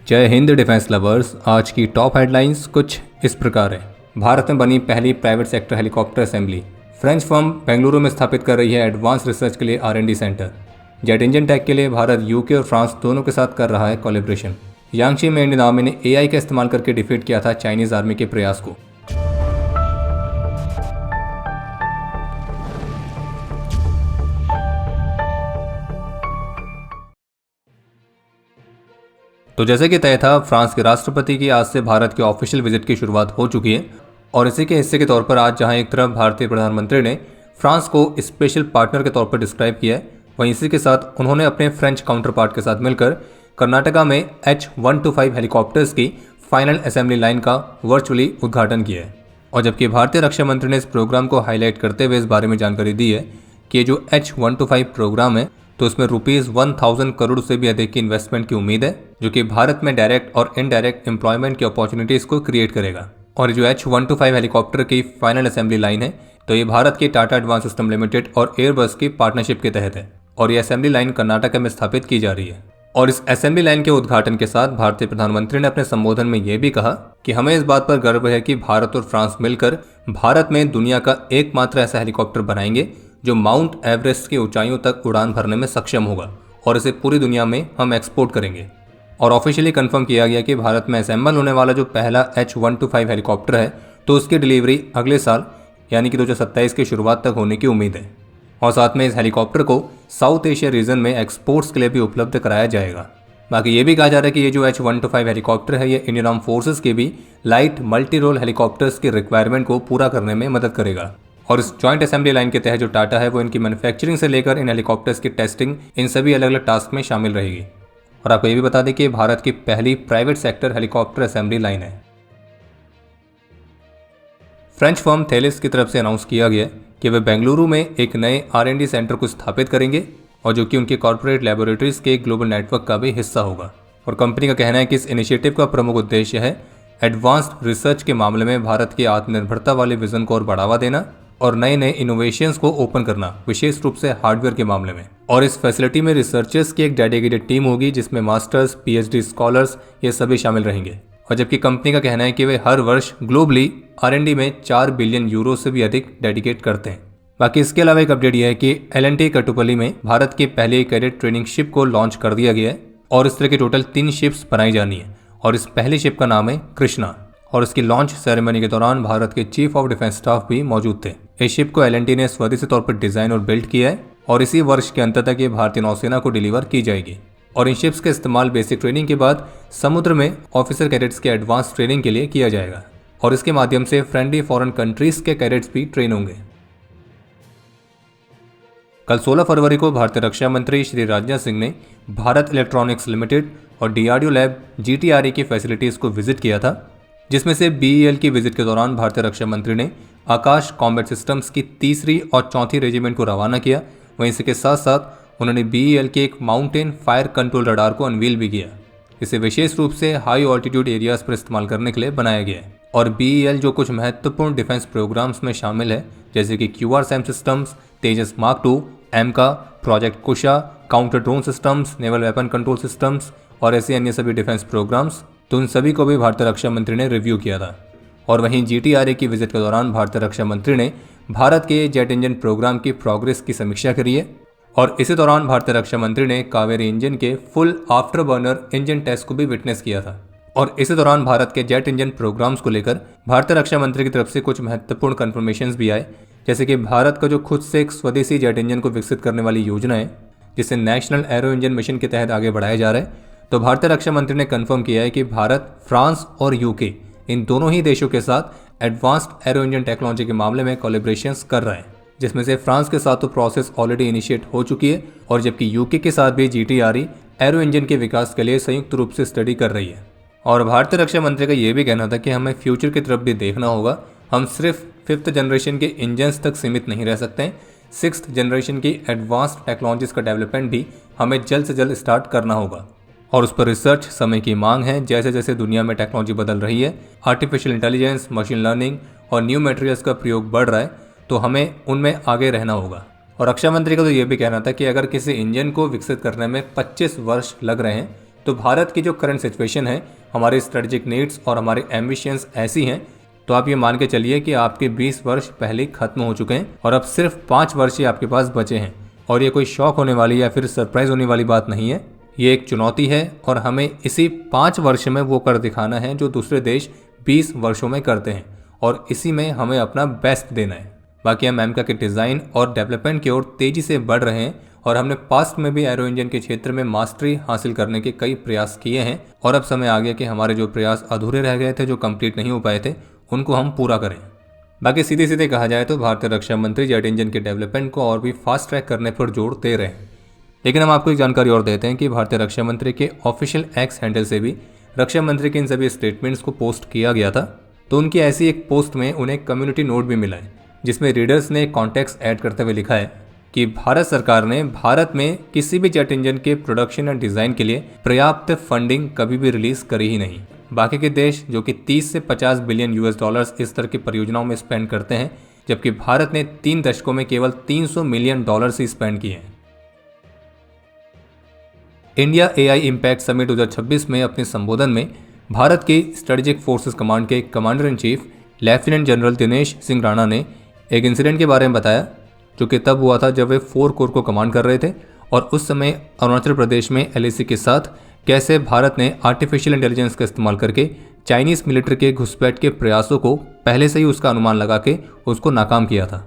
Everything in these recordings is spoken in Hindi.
जय हिंद डिफेंस लवर्स। आज की टॉप हेडलाइंस कुछ इस प्रकार है। भारत में बनी पहली private sector helicopter assembly. French firm Bengaluru में स्थापित कर रही है एडवांस रिसर्च के लिए R&D centre. Jet engine take के लिए भारत यूके और फ्रांस दोनों के साथ कर रहा है कोलैबोरेशन। यांगशी में इंडियन आर्मी ने AI का इस्तेमाल करके डिफीट किया था चाइनीज आर्मी के प्रयास को। तो जैसे कि तय था, फ्रांस के राष्ट्रपति की आज से भारत के ऑफिशियल विजिट की शुरुआत हो चुकी है और इसी के हिस्से के तौर पर आज जहां एक तरफ भारतीय प्रधानमंत्री ने फ्रांस को स्पेशल पार्टनर के तौर पर डिस्क्राइब किया है, वहीं इसी के साथ उन्होंने अपने फ्रेंच काउंटर पार्ट के साथ मिलकर कर्नाटका में H-125 हेलीकॉप्टर्स की फाइनल असेंबली लाइन का वर्चुअली उद्घाटन किया है। और जबकि भारतीय रक्षा मंत्री ने इस प्रोग्राम को हाईलाइट करते हुए इस बारे में जानकारी दी है कि ये जो H-125 प्रोग्राम है तो इसमें ₹1000 करोड़ से भी अधिक की इन्वेस्टमेंट की उम्मीद है, जो कि भारत में डायरेक्ट और इनडायरेक्ट एम्प्लॉयमेंट की अपॉर्चुनिटीज को क्रिएट करेगा। और जो H-125 हेलीकॉप्टर की फाइनल असेंबली लाइन है तो ये भारत की टाटा एडवांस सिस्टम लिमिटेड और एयरबस की पार्टनरशिप के तहत है और ये असेंबली लाइन कर्नाटक में स्थापित की जा रही है। और इस असेंबली लाइन के उद्घाटन के साथ भारतीय प्रधानमंत्री ने अपने संबोधन में यह भी कहा कि हमें इस बात पर गर्व है कि भारत और फ्रांस मिलकर भारत में दुनिया का एकमात्र ऐसा हेलीकॉप्टर बनाएंगे जो माउंट एवरेस्ट की ऊंचाइयों तक उड़ान भरने में सक्षम होगा और इसे पूरी दुनिया में हम एक्सपोर्ट करेंगे। और ऑफिशियली कंफर्म किया गया कि भारत में असेंबल होने वाला जो पहला H-125 हेलीकॉप्टर है तो उसकी डिलीवरी अगले साल यानी कि 2027 की शुरुआत तक होने की उम्मीद है। और साथ में इस हेलीकॉप्टर को साउथ एशिया रीजन में एक्सपोर्ट्स के लिए भी उपलब्ध कराया जाएगा। बाकी ये भी कहा जा रहा है कि ये जो H-125 हेलीकॉप्टर है ये इंडियन आर्म फोर्सेस के भी लाइट मल्टी रोल हेलीकॉप्टर्स की रिक्वायरमेंट को पूरा करने में मदद करेगा। और इस जॉइंट असेंबली लाइन के तहत जो टाटा है वो इनकी मैन्युफैक्चरिंग से लेकर इन हेलीकॉप्टर्स की टेस्टिंग इन सभी अलग अलग टास्क में शामिल रहेगी। और आपको ये भी बता दें कि भारत की पहली private sector helicopter assembly line है। फ्रेंच फर्म थेलिस की तरफ से अनाउंस किया गया कि वे बेंगलुरु में एक नए R&D सेंटर को स्थापित करेंगे और जो कि उनके कॉर्पोरेट लैबोरेटरीज के ग्लोबल नेटवर्क का भी हिस्सा होगा। और कंपनी का कहना है कि इस इनिशिएटिव का प्रमुख उद्देश्य है एडवांस्ड रिसर्च के मामले में भारत की आत्मनिर्भरता वाले विजन को और बढ़ावा देना और नए नए इनोवेशंस को ओपन करना, विशेष रूप से हार्डवेयर के मामले में। और इस फैसिलिटी में रिसर्चर्स की एक डेडिकेटेड टीम होगी जिसमें मास्टर्स, PhD स्कॉलर्स ये सभी शामिल रहेंगे। और जबकि कंपनी का कहना है कि वे हर वर्ष ग्लोबली R&D में 4 बिलियन यूरो से भी अधिक डेडिकेट करते हैं। बाकी इसके अलावा एक अपडेट यह है कि L&T कटुपल्ली में भारत की पहली कैडेट ट्रेनिंग शिप को लॉन्च कर दिया गया है और इस तरह की टोटल 3 शिप्स बनाई जानी है और इस पहली शिप का नाम है कृष्णा। और इसकी लॉन्च सेरेमनी के दौरान भारत के चीफ ऑफ डिफेंस स्टाफ भी मौजूद थे। इस शिप को L&T ने स्वदेशी तौर पर डिजाइन और बिल्ड किया है और इसी वर्ष के अंत तक ये भारतीय नौसेना को डिलीवर की जाएगी। और इन शिप्स का इस्तेमाल बेसिक ट्रेनिंग के बाद समुद्र में ऑफिसर कैडेट्स के एडवांस ट्रेनिंग के लिए किया जाएगा और इसके माध्यम से फ्रेंडली फॉरेन कंट्रीज के कैडेट्स भी ट्रेन होंगे। कल 16 फरवरी को भारतीय रक्षा मंत्री श्री राजनाथ सिंह ने भारत इलेक्ट्रॉनिक्स लिमिटेड और DRDO लैब GTRA की फैसिलिटीज को विजिट किया था, जिसमें से BEL की विजिट के दौरान भारतीय रक्षा मंत्री ने आकाश कॉम्बैट सिस्टम्स की 3री और 4थी रेजिमेंट को रवाना किया। वहीं इसके साथ साथ उन्होंने BEL के एक माउंटेन फायर कंट्रोल रडार को अनवील भी किया। इसे विशेष रूप से हाई ऑल्टीट्यूड एरियाज पर इस्तेमाल करने के लिए बनाया गया है। और BEL जो कुछ महत्वपूर्ण डिफेंस प्रोग्राम्स में शामिल है जैसे कि QRSAM systems, Tejas mark 2, AMCA, project Kusha, counter drone systems, naval weapon control systems और ऐसे अन्य सभी डिफेंस प्रोग्राम्स, तो उन सभी को भी भारतीय रक्षा मंत्री ने रिव्यू किया था। और वहीं GTRA की विजिट के दौरान भारतीय रक्षा मंत्री ने भारत के जेट इंजन प्रोग्राम की प्रोग्रेस की समीक्षा करी है। और इसी दौरान भारतीय रक्षा मंत्री ने कावेरी इंजन के full after burner engine test को भी विटनेस किया था। और इसी दौरान भारत के जेट इंजन प्रोग्राम्स को लेकर भारतीय रक्षा मंत्री की तरफ से कुछ महत्वपूर्ण कन्फर्मेशंस भी आए, जैसे कि भारत का जो खुद से एक स्वदेशी जेट इंजन को विकसित करने वाली योजना है जिसे नेशनल एरो इंजन मिशन के तहत आगे बढ़ाया जा रहा है। तो भारतीय रक्षा मंत्री ने कंफर्म किया है कि भारत, फ्रांस और UK इन दोनों ही देशों के साथ एडवांस्ड एरो इंजन टेक्नोलॉजी के मामले में कोलैबोरेशंस कर रहा है, जिसमें से फ्रांस के साथ तो प्रोसेस ऑलरेडी इनिशिएट हो चुकी है और जबकि UK के साथ भी GTRA एरो इंजन के विकास के लिए संयुक्त रूप से स्टडी कर रही है। और भारतीय रक्षा मंत्री का यह भी कहना था कि हमें फ्यूचर की तरफ भी देखना होगा। हम सिर्फ 5th जनरेशन के इंजन्स तक सीमित नहीं रह सकते हैं। 6th जनरेशन की एडवांस्ड टेक्नोलॉजीज का डेवलपमेंट भी हमें जल्द से जल्द स्टार्ट करना होगा और उस पर रिसर्च समय की मांग है। जैसे जैसे दुनिया में टेक्नोलॉजी बदल रही है, आर्टिफिशियल इंटेलिजेंस, मशीन लर्निंग और न्यू मटेरियल्स का प्रयोग बढ़ रहा है, तो हमें उनमें आगे रहना होगा। और रक्षा मंत्री का तो ये भी कहना था कि अगर किसी इंजन को विकसित करने में 25 वर्ष लग रहे हैं तो भारत की जो करंट सिचुएशन है, हमारे स्ट्रेटेजिक नीड्स और हमारे एम्बिशंस ऐसी हैं, तो आप ये मान के चलिए कि आपके 20 वर्ष पहले खत्म हो चुके हैं और अब सिर्फ 5 वर्ष ही आपके पास बचे हैं। और ये कोई शॉक होने वाली या फिर सरप्राइज होने वाली बात नहीं है, ये एक चुनौती है और हमें इसी 5 वर्ष में वो कर दिखाना है जो दूसरे देश 20 वर्षों में करते हैं, और इसी में हमें अपना बेस्ट देना है। बाकी हम एमका के डिज़ाइन और डेवलपमेंट की ओर तेज़ी से बढ़ रहे हैं और हमने पास्ट में भी एरो इंजन के क्षेत्र में मास्टरी हासिल करने के कई प्रयास किए हैं, और अब समय आ गया कि हमारे जो प्रयास अधूरे रह गए थे, जो कंप्लीट नहीं हो पाए थे, उनको हम पूरा करें। बाकी सीधे सीधे कहा जाए तो भारतीय रक्षा मंत्री जेट इंजन के डेवलपमेंट को और भी फास्ट ट्रैक करने पर जोर दे रहे हैं। लेकिन हम आपको एक जानकारी और देते हैं कि भारतीय रक्षा मंत्री के ऑफिशियल एक्स हैंडल से भी रक्षा मंत्री के इन सभी स्टेटमेंट्स को पोस्ट किया गया था। तो उनकी ऐसी एक पोस्ट में उन्हें कम्युनिटी नोट भी मिला है, जिसमें रीडर्स ने कॉन्टेक्स्ट ऐड करते हुए लिखा है कि भारत सरकार ने भारत में किसी भी जेट इंजन के प्रोडक्शन एंड डिज़ाइन के लिए पर्याप्त फंडिंग कभी भी रिलीज करी ही नहीं। बाकी के देश जो कि 30 से 50 बिलियन US डॉलर्स इस तरह की परियोजनाओं में स्पेंड करते हैं, जबकि भारत ने 3 दशकों में केवल $300 मिलियन ही स्पेंड किए हैं। इंडिया AI इम्पैक्ट समिट 2026 में अपने संबोधन में भारत की स्ट्रेटेजिक फोर्सेस कमांड के commander in chief lieutenant general Dinesh Singh Rana ने एक इंसिडेंट के बारे में बताया, जो कि तब हुआ था जब वे 4 कोर को कमांड कर रहे थे, और उस समय अरुणाचल प्रदेश में LAC के साथ कैसे भारत ने आर्टिफिशियल इंटेलिजेंस का इस्तेमाल करके चाइनीज़ मिलिट्री के घुसपैठ के प्रयासों को पहले से ही उसका अनुमान लगा के उसको नाकाम किया था।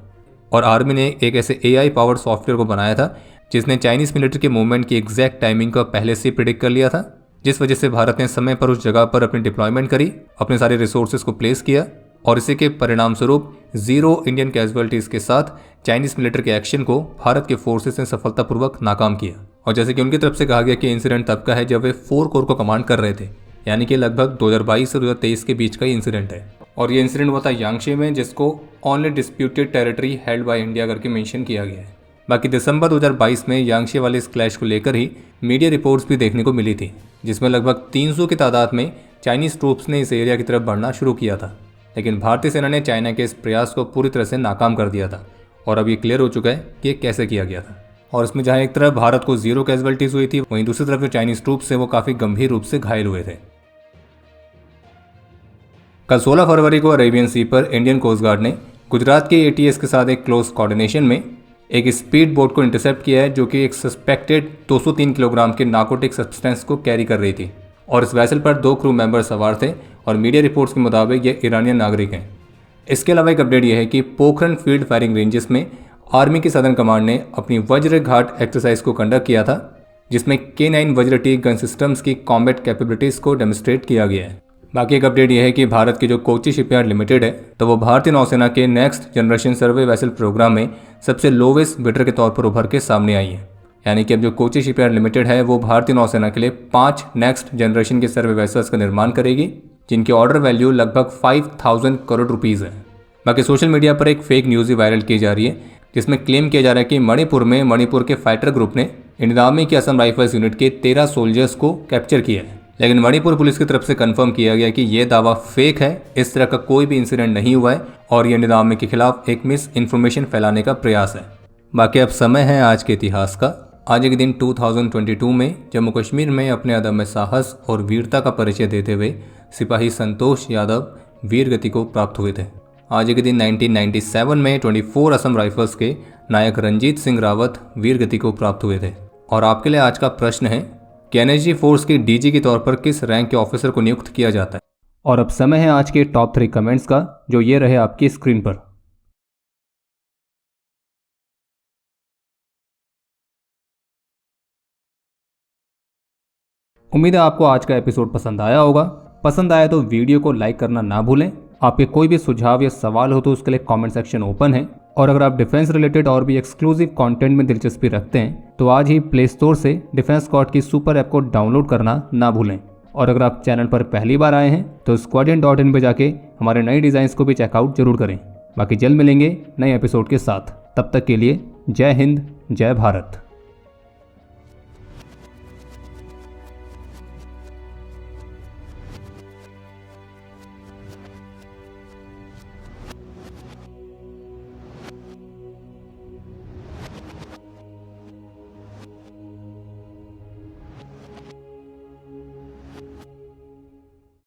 और आर्मी ने एक ऐसे AI पावर्ड सॉफ्टवेयर को बनाया था जिसने चाइनीज़ मिलिट्री के मूवमेंट की एग्जैक्ट टाइमिंग को पहले से प्रिडिक्ट कर लिया था, जिस वजह से भारत ने समय पर उस जगह पर अपनी डिप्लॉयमेंट करी, अपने सारे रिसोर्सेज को प्लेस किया, और इसी के परिणाम स्वरूप 0 इंडियन कैजुअलिटीज़ के साथ चाइनीज़ मिलिट्री के एक्शन को भारत के फोर्सेस ने सफलतापूर्वक नाकाम किया। और जैसे कि उनकी तरफ से कहा गया कि इंसिडेंट तब का है जब वे 4 कोर को कमांड कर रहे थे, यानी कि लगभग 2022 से 2023 के बीच का ही इंसिडेंट है। और ये इंसिडेंट हुआ था यांगशे में, जिसको only disputed territory held by India करके मेंशन किया गया है। बाकी दिसंबर 2022 में यांगशे वाले इस क्लैश को लेकर ही मीडिया रिपोर्ट्स भी देखने को मिली थी, जिसमें लगभग 300 की तादाद में चाइनीज़ ट्रूप्स ने इस एरिया की तरफ बढ़ना शुरू किया था। लेकिन भारतीय सेना ने चाइना के इस प्रयास को पूरी तरह से नाकाम कर दिया था, और अब ये क्लियर हो चुका है कि ये कैसे किया गया था। और इसमें जहां एक तरफ भारत को 0 कैजुअलिटीज हुई थी, वहीं दूसरी तरफ जो चाइनीज ट्रूप्स है वो काफ़ी गंभीर रूप से घायल हुए थे। कल 16 फरवरी को अरेबियन सी पर इंडियन कोस्ट गार्ड ने गुजरात के ATS के साथ एक क्लोज कोऑर्डिनेशन में एक स्पीड बोट को इंटरसेप्ट किया है, जो कि एक सस्पेक्टेड 203 किलोग्राम के नार्कोटिक सब्सटेंस को कैरी कर रही थी। और इस वैसल पर 2 क्रू मेंबर सवार थे, और मीडिया रिपोर्ट्स के मुताबिक ये ईरानियन नागरिक हैं। इसके अलावा एक अपडेट यह है कि पोखरन फील्ड फायरिंग रेंजेस में आर्मी की सदर्न कमांड ने अपनी वज्र घाट एक्सरसाइज को कंडक्ट किया था, जिसमें K9 वज्र टी गन सिस्टम्स की कॉम्बैट कैपेबिलिटीज़ को डेमोन्स्ट्रेट किया गया है। बाकी एक अपडेट यह है कि भारत की जो कोची शिपयार्ड लिमिटेड है, तो वो भारतीय नौसेना के नेक्स्ट जनरेशन सर्वे वेसल प्रोग्राम में सबसे लोवेस्ट बिडर के तौर पर उभर के सामने आई है। यानी कि अब जो कोची शिपयार्ड लिमिटेड है वो भारतीय नौसेना के लिए 5 नेक्स्ट जनरेशन के सर्वे वेसल्स का निर्माण करेगी, जिनकी ऑर्डर वैल्यू लगभग 5000 करोड़ रुपीज़ है। बाकी सोशल मीडिया पर एक फेक न्यूज़ ही वायरल की जा रही है, जिसमें क्लेम किया जा रहा है कि मणिपुर के फाइटर ग्रुप ने इंडियन आर्मी की असम राइफल्स यूनिट के 13 सोल्जर्स को कैप्चर किया है। लेकिन मणिपुर पुलिस की तरफ से कंफर्म किया गया कि यह दावा फेक है, इस तरह का कोई भी इंसिडेंट नहीं हुआ है, और ये इंडियन आर्मी के खिलाफ एक मिस इन्फॉर्मेशन फैलाने का प्रयास है। बाकी अब समय है आज के इतिहास का। आज के दिन 2022 में जम्मू कश्मीर में अपने अदम्य साहस और वीरता का परिचय देते हुए सिपाही संतोष यादव वीर गति को प्राप्त हुए थे। आज के दिन 1997 में 24 असम राइफल्स के नायक रंजीत सिंह रावत वीर गति को प्राप्त हुए थे। और आपके लिए आज का प्रश्न है कि NSG फोर्स की DG के तौर पर किस रैंक के ऑफिसर को नियुक्त किया जाता है। और अब समय है आज के टॉप 3 कमेंट्स का, जो ये रहे आपकी स्क्रीन पर। उम्मीद है आपको आज का एपिसोड पसंद आया होगा। पसंद आया तो वीडियो को लाइक करना ना भूलें। आपके कोई भी सुझाव या सवाल हो तो उसके लिए कमेंट सेक्शन ओपन है। और अगर आप डिफेंस रिलेटेड और भी एक्सक्लूसिव कंटेंट में दिलचस्पी रखते हैं तो आज ही प्ले स्टोर से डिफेंस स्क्वाड की सुपर ऐप को डाउनलोड करना ना भूलें। और अगर आप चैनल पर पहली बार आए हैं तो squadron.in पे जाके हमारे नए डिज़ाइंस को भी चेकआउट जरूर करें। बाकी जल्द मिलेंगे नए एपिसोड के साथ। तब तक के लिए जय हिंद, जय भारत।